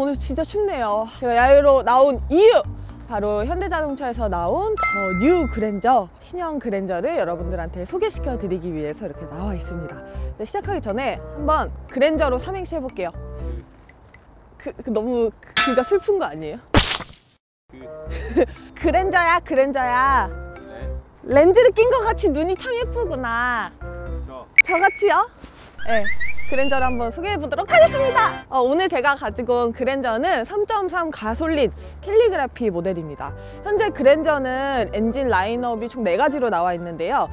오늘 진짜 춥네요. 제가 야외로 나온 이유! 바로 현대자동차에서 나온 더 뉴 그랜저, 신형 그랜저를 여러분들한테 소개시켜 드리기 위해서 이렇게 나와 있습니다. 근데 시작하기 전에 한번 그랜저로 삼행시 해볼게요. 너무 그가 슬픈 거 아니에요? 그랜저야, 그랜저야. 네. 렌즈를 낀 것 같이 눈이 참 예쁘구나. 저같이요? 네. 그랜저를 한번 소개해 보도록 하겠습니다. 오늘 제가 가지고 온 그랜저는 3.3 가솔린 캘리그라피 모델입니다. 현재 그랜저는 엔진 라인업이 총 4가지로 나와 있는데요.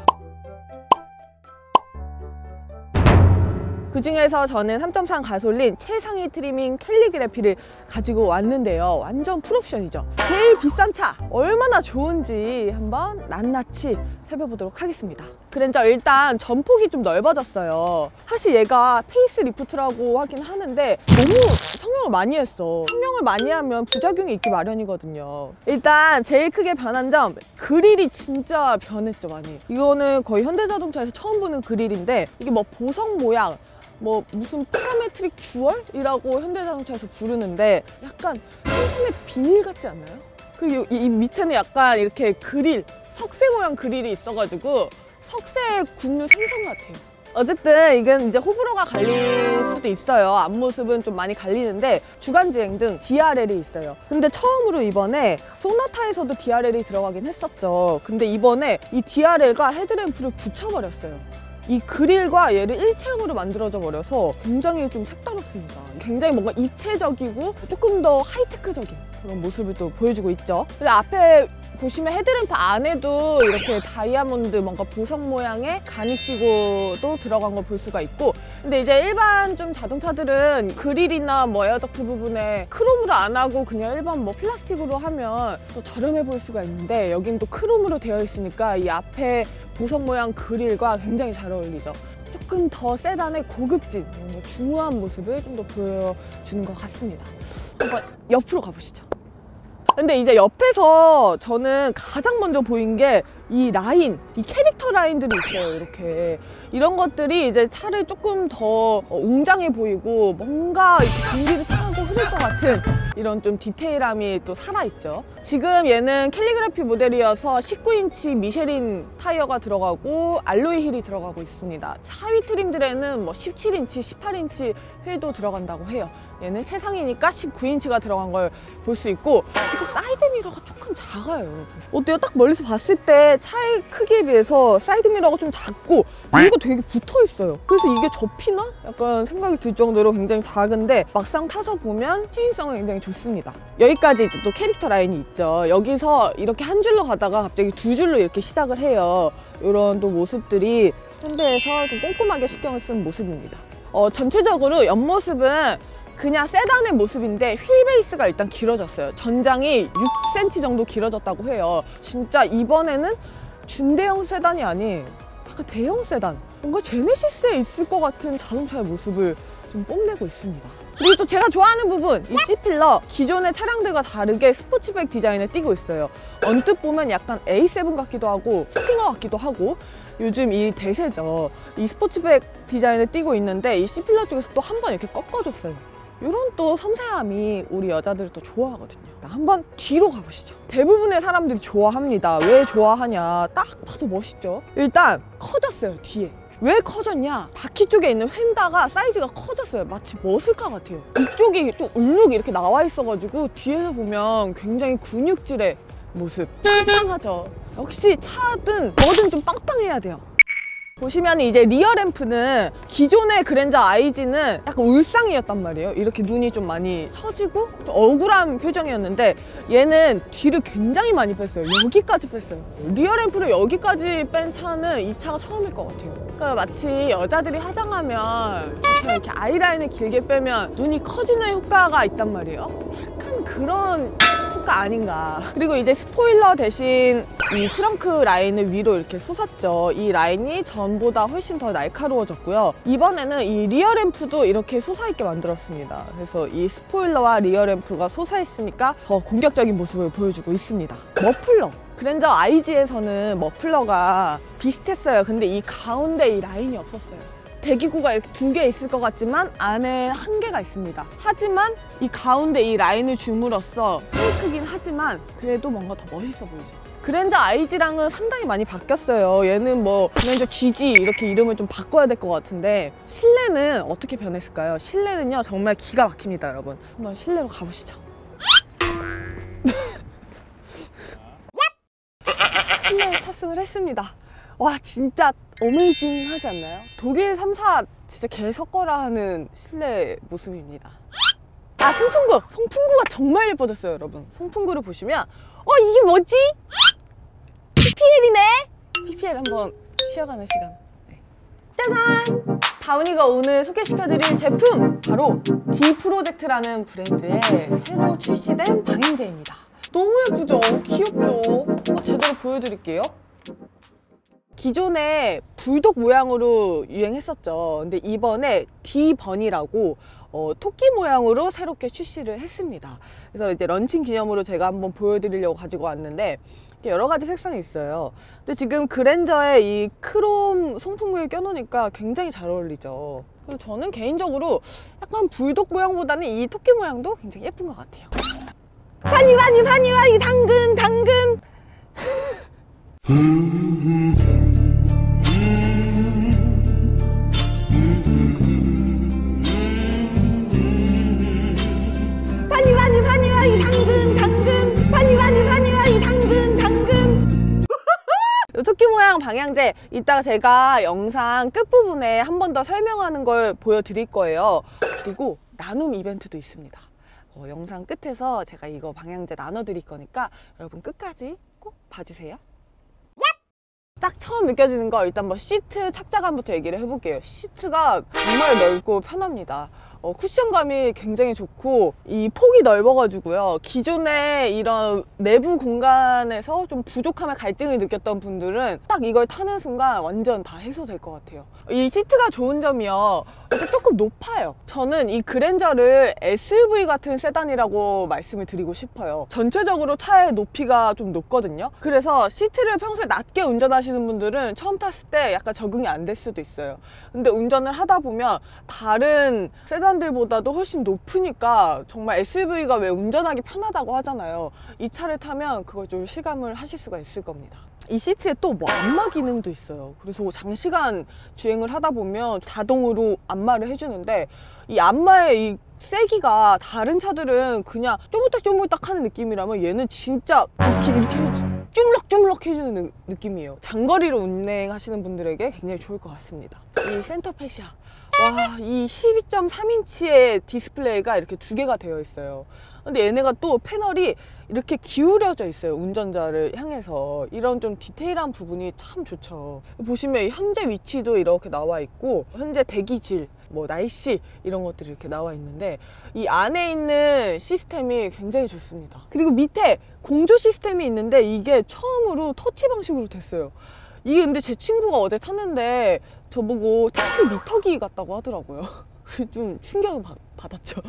그 중에서 저는 3.3 가솔린 최상위 트리밍 캘리그래피를 가지고 왔는데요. 완전 풀옵션이죠. 제일 비싼 차 얼마나 좋은지 한번 낱낱이 살펴보도록 하겠습니다. 그랜저 일단 전폭이 좀 넓어졌어요. 사실 얘가 페이스리프트라고 하긴 하는데 너무 성형을 많이 했어. 성형을 많이 하면 부작용이 있기 마련이거든요. 일단 제일 크게 변한 점, 그릴이 진짜 변했죠, 많이. 이거는 거의 현대자동차에서 처음 보는 그릴인데 이게 뭐 보석 모양, 뭐 무슨 파라메트릭 듀얼이라고 현대자동차에서 부르는데 약간 한숨의 비닐 같지 않나요? 그리고 이 밑에는 약간 이렇게 그릴, 석쇠 모양 그릴이 있어가지고 석쇠 굽는 생선 같아요. 어쨌든 이건 이제 호불호가 갈릴 수도 있어요. 앞모습은 좀 많이 갈리는데 주간주행 등 DRL이 있어요. 근데 처음으로 이번에 소나타에서도 DRL이 들어가긴 했었죠. 근데 이번에 이 DRL과 헤드램프를 붙여버렸어요. 이 그릴과 얘를 일체형으로 만들어져 버려서 굉장히 좀 색다릅습니다. 굉장히 뭔가 입체적이고 조금 더 하이테크적인 그런 모습을 또 보여주고 있죠. 근데 앞에 보시면 헤드램프 안에도 이렇게 다이아몬드 뭔가 보석 모양의 가니쉬고도 들어간 걸 볼 수가 있고, 근데 이제 일반 좀 자동차들은 그릴이나 뭐 에어덕트 부분에 크롬으로 안 하고 그냥 일반 뭐 플라스틱으로 하면 또 저렴해 보일 수가 있는데 여긴 또 크롬으로 되어 있으니까 이 앞에 보석 모양 그릴과 굉장히 잘 어울리죠. 조금 더 세단의 고급진, 중후한 모습을 좀 더 보여주는 것 같습니다. 한번 옆으로 가보시죠. 근데 이제 옆에서 저는 가장 먼저 보인 게 이 라인, 이 캐릭터 라인들이 있어요. 이렇게 이런 것들이 이제 차를 조금 더 웅장해 보이고 뭔가 공기를 타고 흐를 것 같은 이런 좀 디테일함이 또 살아있죠. 지금 얘는 캘리그라피 모델이어서 19인치 미쉐린 타이어가 들어가고 알로이 힐이 들어가고 있습니다. 하위 트림들에는 뭐 17인치, 18인치 휠도 들어간다고 해요. 얘는 최상이니까 19인치가 들어간 걸 볼 수 있고, 또 사이드 미러가 조금 작아요. 어때요? 딱 멀리서 봤을 때 차의 크기에 비해서 사이드 미러가 좀 작고 이거 되게 붙어 있어요. 그래서 이게 접히나? 약간 생각이 들 정도로 굉장히 작은데 막상 타서 보면 시인성은 굉장히 좋습니다. 여기까지 이제 또 캐릭터 라인이 있죠. 여기서 이렇게 한 줄로 가다가 갑자기 두 줄로 이렇게 시작을 해요. 이런 또 모습들이 현대에서 좀 꼼꼼하게 신경을 쓴 모습입니다. 전체적으로 옆모습은 그냥 세단의 모습인데 휠 베이스가 일단 길어졌어요. 전장이 6cm 정도 길어졌다고 해요. 진짜 이번에는 준대형 세단이 아닌 약간 대형 세단, 뭔가 제네시스에 있을 것 같은 자동차의 모습을 좀 뽐내고 있습니다. 그리고 또 제가 좋아하는 부분, 이 C필러, 기존의 차량들과 다르게 스포츠백 디자인을 띠고 있어요. 언뜻 보면 약간 A7 같기도 하고 스팅어 같기도 하고, 요즘 이 대세죠. 이 스포츠백 디자인을 띠고 있는데 이 C필러 쪽에서 또 한 번 이렇게 꺾어줬어요. 이런 또 섬세함이 우리 여자들이 또 좋아하거든요. 한번 뒤로 가보시죠. 대부분의 사람들이 좋아합니다. 왜 좋아하냐? 딱 봐도 멋있죠? 일단 커졌어요, 뒤에. 왜 커졌냐? 바퀴 쪽에 있는 휀다가 사이즈가 커졌어요. 마치 머슬카 같아요. 이쪽이 좀 울룩이 이렇게 나와 있어가지고 뒤에서 보면 굉장히 근육질의 모습. 빵빵하죠? 역시 차든 뭐든 좀 빵빵해야 돼요. 보시면 이제 리어 램프는 기존의 그랜저 IG는 약간 울상이었단 말이에요. 이렇게 눈이 좀 많이 처지고 좀 억울한 표정이었는데 얘는 뒤를 굉장히 많이 뺐어요. 여기까지 뺐어요. 리어 램프를 여기까지 뺀 차는 이 차가 처음일 것 같아요. 그러니까 마치 여자들이 화장하면 이렇게 아이라인을 길게 빼면 눈이 커지는 효과가 있단 말이에요. 약간 그런 효과 아닌가. 그리고 이제 스포일러 대신 이 트렁크 라인을 위로 이렇게 솟았죠. 이 라인이 전보다 훨씬 더 날카로워졌고요. 이번에는 이 리어 램프도 이렇게 솟아있게 만들었습니다. 그래서 이 스포일러와 리어 램프가 솟아있으니까 더 공격적인 모습을 보여주고 있습니다. 머플러. 그랜저 IG에서는 머플러가 비슷했어요. 근데 이 가운데 이 라인이 없었어요. 대기구가 이렇게 2개 있을 것 같지만 안에 1개가 있습니다. 하지만 이 가운데 이 라인을 줌으로써 페이크긴 하지만 그래도 뭔가 더 멋있어 보이죠. 그랜저 IG랑은 상당히 많이 바뀌었어요. 얘는 뭐 그랜저 GG 이렇게 이름을 좀 바꿔야 될 것 같은데 실내는 어떻게 변했을까요? 실내는요 정말 기가 막힙니다, 여러분. 한번 실내로 가보시죠. 실내에 탑승을 했습니다. 와, 진짜 어메이징 하지 않나요? 독일 3사 진짜 개석거라 하는 실내 모습입니다. 아, 송풍구가 정말 예뻐졌어요, 여러분. 송풍구를 보시면 이게 뭐지? PPL이네? PPL 한번 쉬어가는 시간. 네. 짜잔! 다운이가 오늘 소개시켜드릴 제품! 바로 D 프로젝트라는 브랜드의 새로 출시된 방향제입니다. 너무 예쁘죠? 귀엽죠? 제대로 보여드릴게요. 기존에 불독 모양으로 유행했었죠. 근데 이번에 D번이라고 토끼 모양으로 새롭게 출시를 했습니다. 그래서 이제 런칭 기념으로 제가 한번 보여드리려고 가지고 왔는데 여러 가지 색상이 있어요. 근데 지금 그랜저의 이 크롬 송풍구에 껴놓으니까 굉장히 잘 어울리죠. 그리고 저는 개인적으로 약간 불독 모양보다는 이 토끼 모양도 굉장히 예쁜 것 같아요. 파니 당근 이 토끼 모양 방향제 이따가 제가 영상 끝부분에 한 번 더 설명하는 걸 보여드릴 거예요. 그리고 나눔 이벤트도 있습니다. 영상 끝에서 제가 이거 방향제 나눠드릴 거니까 여러분 끝까지 꼭 봐주세요. 딱 처음 느껴지는 거 일단 뭐 시트 착자감부터 얘기를 해볼게요. 시트가 정말 넓고 편합니다. 쿠션감이 굉장히 좋고 이 폭이 넓어가지고요. 기존에 이런 내부 공간에서 좀 부족함에 갈증을 느꼈던 분들은 딱 이걸 타는 순간 완전 다 해소될 것 같아요. 이 시트가 좋은 점이요. 조금 높아요. 저는 이 그랜저를 SUV 같은 세단이라고 말씀을 드리고 싶어요. 전체적으로 차의 높이가 좀 높거든요. 그래서 시트를 평소에 낮게 운전하시는 분들은 처음 탔을 때 약간 적응이 안 될 수도 있어요. 근데 운전을 하다 보면 다른 세단들보다도 훨씬 높으니까 정말 SUV가 왜 운전하기 편하다고 하잖아요. 이 차를 타면 그걸 좀 실감을 하실 수가 있을 겁니다. 이 시트에 또 뭐 안마 기능도 있어요. 그래서 장시간 주행을 하다 보면 자동으로 안마를 해주는데 이 안마의 이 세기가 다른 차들은 그냥 쪼물딱쪼물딱 하는 느낌이라면 얘는 진짜 이렇게 쭈물럭쭈물럭 해주는 느낌이에요. 장거리로 운행하시는 분들에게 굉장히 좋을 것 같습니다. 이 센터페시아, 와, 이 12.3인치의 디스플레이가 이렇게 2개가 되어 있어요. 근데 얘네가 또 패널이 이렇게 기울여져 있어요. 운전자를 향해서. 이런 좀 디테일한 부분이 참 좋죠. 보시면 현재 위치도 이렇게 나와 있고 현재 대기질, 뭐 날씨 이런 것들이 이렇게 나와 있는데 이 안에 있는 시스템이 굉장히 좋습니다. 그리고 밑에 공조 시스템이 있는데 이게 처음으로 터치 방식으로 됐어요. 이게 근데 제 친구가 어제 탔는데 저보고 택시 미터기 같다고 하더라고요. 좀 충격을 받았죠.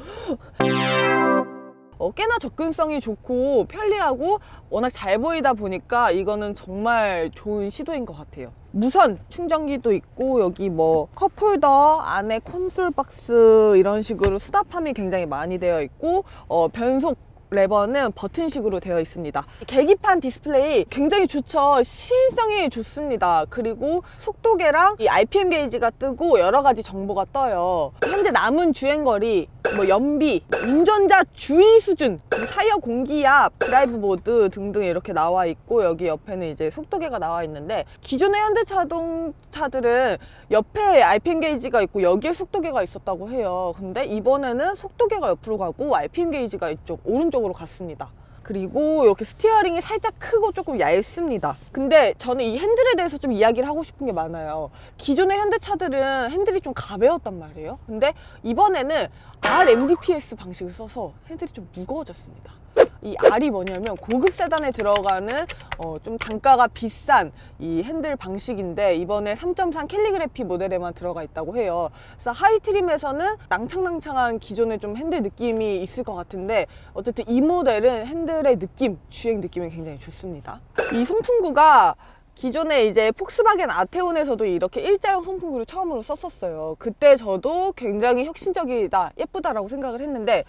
꽤나 접근성이 좋고 편리하고 워낙 잘 보이다 보니까 이거는 정말 좋은 시도인 것 같아요. 무선 충전기도 있고 여기 뭐 컵홀더, 안에 콘솔 박스 이런 식으로 수납함이 굉장히 많이 되어 있고 변속 레버는 버튼식으로 되어 있습니다. 계기판 디스플레이 굉장히 좋죠. 시인성이 좋습니다. 그리고 속도계랑 이 RPM 게이지가 뜨고 여러 가지 정보가 떠요. 현재 남은 주행거리, 뭐 연비, 운전자 주의 수준, 타이어 공기압, 드라이브 모드 등등 이렇게 나와 있고 여기 옆에는 이제 속도계가 나와 있는데 기존의 현대자동차들은 옆에 RPM 게이지가 있고 여기에 속도계가 있었다고 해요. 근데 이번에는 속도계가 옆으로 가고 RPM 게이지가 이쪽 오른쪽으로 갔습니다. 그리고 이렇게 스티어링이 살짝 크고 조금 얇습니다. 근데 저는 이 핸들에 대해서 좀 이야기를 하고 싶은 게 많아요. 기존의 현대차들은 핸들이 좀 가벼웠단 말이에요. 근데 이번에는 RMDPS 방식을 써서 핸들이 좀 무거워졌습니다. 이 R이 뭐냐면 고급 세단에 들어가는 좀 단가가 비싼 이 핸들 방식인데 이번에 3.3 캘리그래피 모델에만 들어가 있다고 해요. 그래서 하이 트림에서는 낭창낭창한 기존의 좀 핸들 느낌이 있을 것 같은데 어쨌든 이 모델은 핸들의 느낌, 주행 느낌이 굉장히 좋습니다. 이 송풍구가 기존에 이제 폭스바겐 아테온에서도 이렇게 일자형 송풍구를 처음으로 썼었어요. 그때 저도 굉장히 혁신적이다, 예쁘다라고 생각을 했는데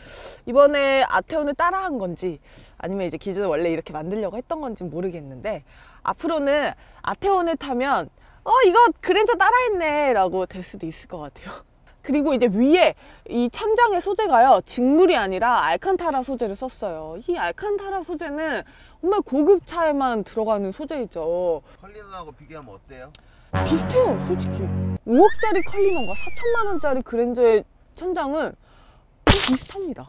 이번에 아테온을 따라한 건지 아니면 이제 기존에 원래 이렇게 만들려고 했던 건지 모르겠는데 앞으로는 아테온을 타면 이거 그랜저 따라했네 라고 될 수도 있을 것 같아요. 그리고 이제 위에 이 천장의 소재가요, 직물이 아니라 알칸타라 소재를 썼어요. 이 알칸타라 소재는 정말 고급 차에만 들어가는 소재이죠. 컬리넌하고 비교하면 어때요? 비슷해요, 솔직히. 5억짜리 컬리넌과 4천만 원짜리 그랜저의 천장은 비슷합니다.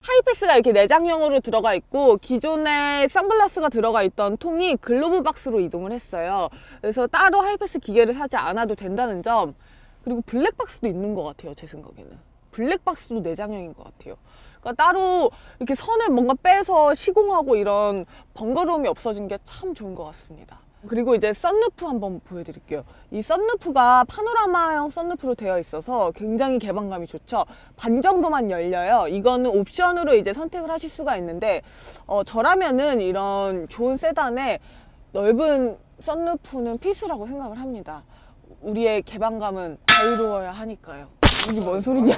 하이패스가 이렇게 내장형으로 들어가 있고 기존에 선글라스가 들어가 있던 통이 글로브 박스로 이동을 했어요. 그래서 따로 하이패스 기계를 사지 않아도 된다는 점, 그리고 블랙박스도 있는 것 같아요. 제 생각에는 블랙박스도 내장형인 것 같아요. 그러니까 따로 이렇게 선을 뭔가 빼서 시공하고 이런 번거로움이 없어진 게 참 좋은 것 같습니다. 그리고 이제 썬루프 한번 보여드릴게요. 이 썬루프가 파노라마형 썬루프로 되어 있어서 굉장히 개방감이 좋죠. 반 정도만 열려요. 이거는 옵션으로 이제 선택을 하실 수가 있는데 저라면은 이런 좋은 세단에 넓은 썬루프는 필수라고 생각을 합니다. 우리의 개방감은 자유로워야 하니까요. 이게 뭔 소리냐?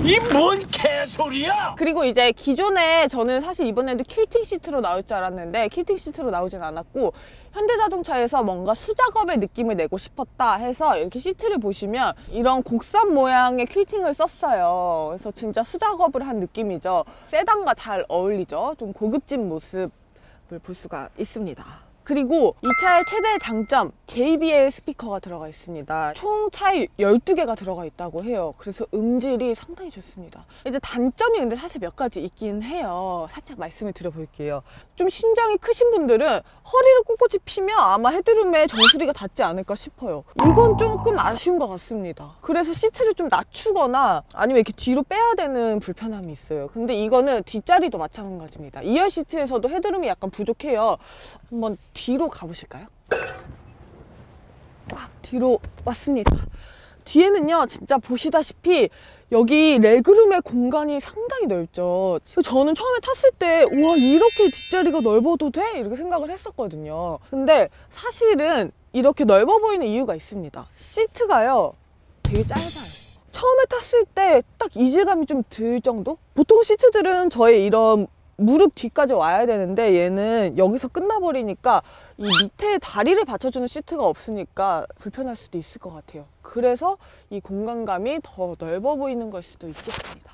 이 뭔 개소리야! 그리고 이제 기존에 저는 사실 이번에도 퀼팅 시트로 나올 줄 알았는데 퀼팅 시트로 나오진 않았고 현대자동차에서 뭔가 수작업의 느낌을 내고 싶었다 해서 이렇게 시트를 보시면 이런 곡선 모양의 퀼팅을 썼어요. 그래서 진짜 수작업을 한 느낌이죠. 세단과 잘 어울리죠. 좀 고급진 모습을 볼 수가 있습니다. 그리고 이 차의 최대 장점, JBL 스피커가 들어가 있습니다. 총 차에 12개가 들어가 있다고 해요. 그래서 음질이 상당히 좋습니다. 이제 단점이 근데 사실 몇 가지 있긴 해요. 살짝 말씀을 드려볼게요. 좀 신장이 크신 분들은 허리를 꼿꼿이 피면 아마 헤드룸에 정수리가 닿지 않을까 싶어요. 이건 조금 아쉬운 것 같습니다. 그래서 시트를 좀 낮추거나 아니면 이렇게 뒤로 빼야 되는 불편함이 있어요. 근데 이거는 뒷자리도 마찬가지입니다. 2열 시트에서도 헤드룸이 약간 부족해요. 한번 뒤로 가보실까요? 뒤로 왔습니다. 뒤에는요, 진짜 보시다시피 여기 레그룸의 공간이 상당히 넓죠. 저는 처음에 탔을 때 우와, 이렇게 뒷자리가 넓어도 돼? 이렇게 생각을 했었거든요. 근데 사실은 이렇게 넓어 보이는 이유가 있습니다. 시트가요 되게 짧아요. 처음에 탔을 때 딱 이질감이 좀 들 정도? 보통 시트들은 저의 이런 무릎 뒤까지 와야 되는데 얘는 여기서 끝나버리니까 이 밑에 다리를 받쳐주는 시트가 없으니까 불편할 수도 있을 것 같아요. 그래서 이 공간감이 더 넓어 보이는 걸 수도 있겠습니다.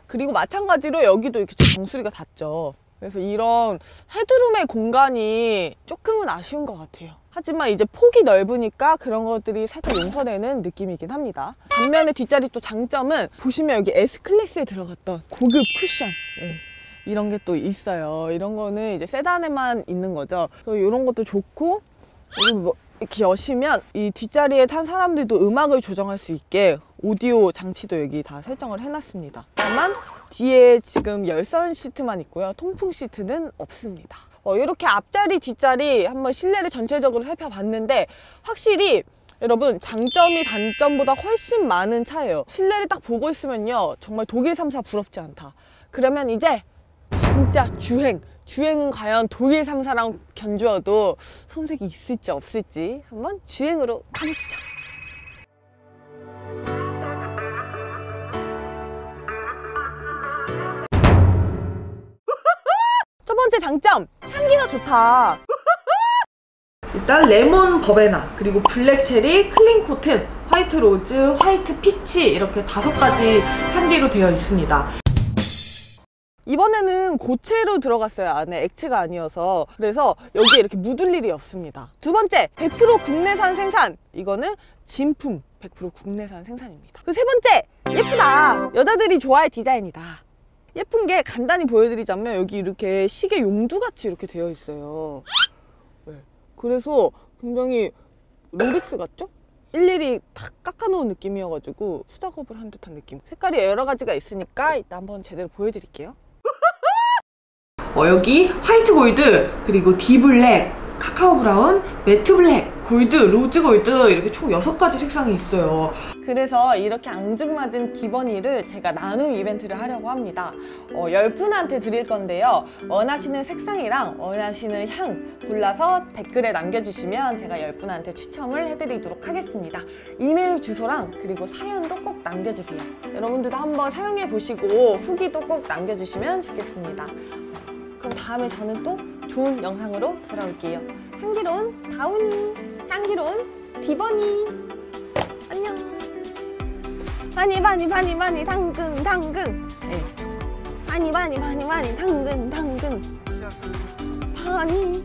그리고 마찬가지로 여기도 이렇게 정수리가 닿죠. 그래서 이런 헤드룸의 공간이 조금은 아쉬운 것 같아요. 하지만 이제 폭이 넓으니까 그런 것들이 살짝 용서되는 느낌이긴 합니다. 반면에 뒷자리 또 장점은 보시면 여기 S클래스에 들어갔던 고급 쿠션, 이런 게 또 있어요. 이런 거는 이제 세단에만 있는 거죠. 그래서 이런 것도 좋고, 그리고 뭐 이렇게 여시면 이 뒷자리에 탄 사람들도 음악을 조정할 수 있게 오디오 장치도 여기 다 설정을 해놨습니다. 다만 뒤에 지금 열선 시트만 있고요. 통풍 시트는 없습니다. 이렇게 앞자리 뒷자리 한번 실내를 전체적으로 살펴봤는데 확실히 여러분 장점이 단점보다 훨씬 많은 차예요. 실내를 딱 보고 있으면요, 정말 독일 3사 부럽지 않다. 그러면 이제 진짜 주행은 과연 독일 3사랑 견주어도 손색이 있을지 없을지 한번 주행으로 가보시죠. 첫 번째 장점, 향기가 좋다. 일단 레몬 버베나, 그리고 블랙 체리, 클린 코튼, 화이트 로즈, 화이트 피치 이렇게 5가지 향기로 되어 있습니다. 이번에는 고체로 들어갔어요. 안에 액체가 아니어서. 그래서 여기에 이렇게 묻을 일이 없습니다. 두 번째, 100% 국내산 생산. 이거는 진품 100% 국내산 생산입니다. 그 세 번째, 예쁘다. 여자들이 좋아할 디자인이다. 예쁜 게 간단히 보여드리자면 여기 이렇게 시계 용두같이 이렇게 되어 있어요. 그래서 굉장히 롤렉스 같죠? 일일이 탁 깎아놓은 느낌이어가지고 수작업을 한 듯한 느낌. 색깔이 여러 가지가 있으니까 이따 한번 제대로 보여드릴게요. 여기 화이트 골드, 그리고 디 블랙, 카카오 브라운, 매트 블랙, 골드, 로즈 골드 이렇게 총 6가지 색상이 있어요. 그래서 이렇게 앙증맞은 디버니를 제가 나눔 이벤트를 하려고 합니다. 10분한테 드릴 건데요. 원하시는 색상이랑 원하시는 향 골라서 댓글에 남겨주시면 제가 10분한테 추첨을 해드리도록 하겠습니다. 이메일 주소랑 그리고 사연도 꼭 남겨주세요. 여러분들도 한번 사용해 보시고 후기도 꼭 남겨주시면 좋겠습니다. 그럼 다음에 저는 또 좋은 영상으로 돌아올게요. 향기로운 다운이, 향기로운 디버니. 안녕. 많이 당근. 네. 많이 당근. 바니.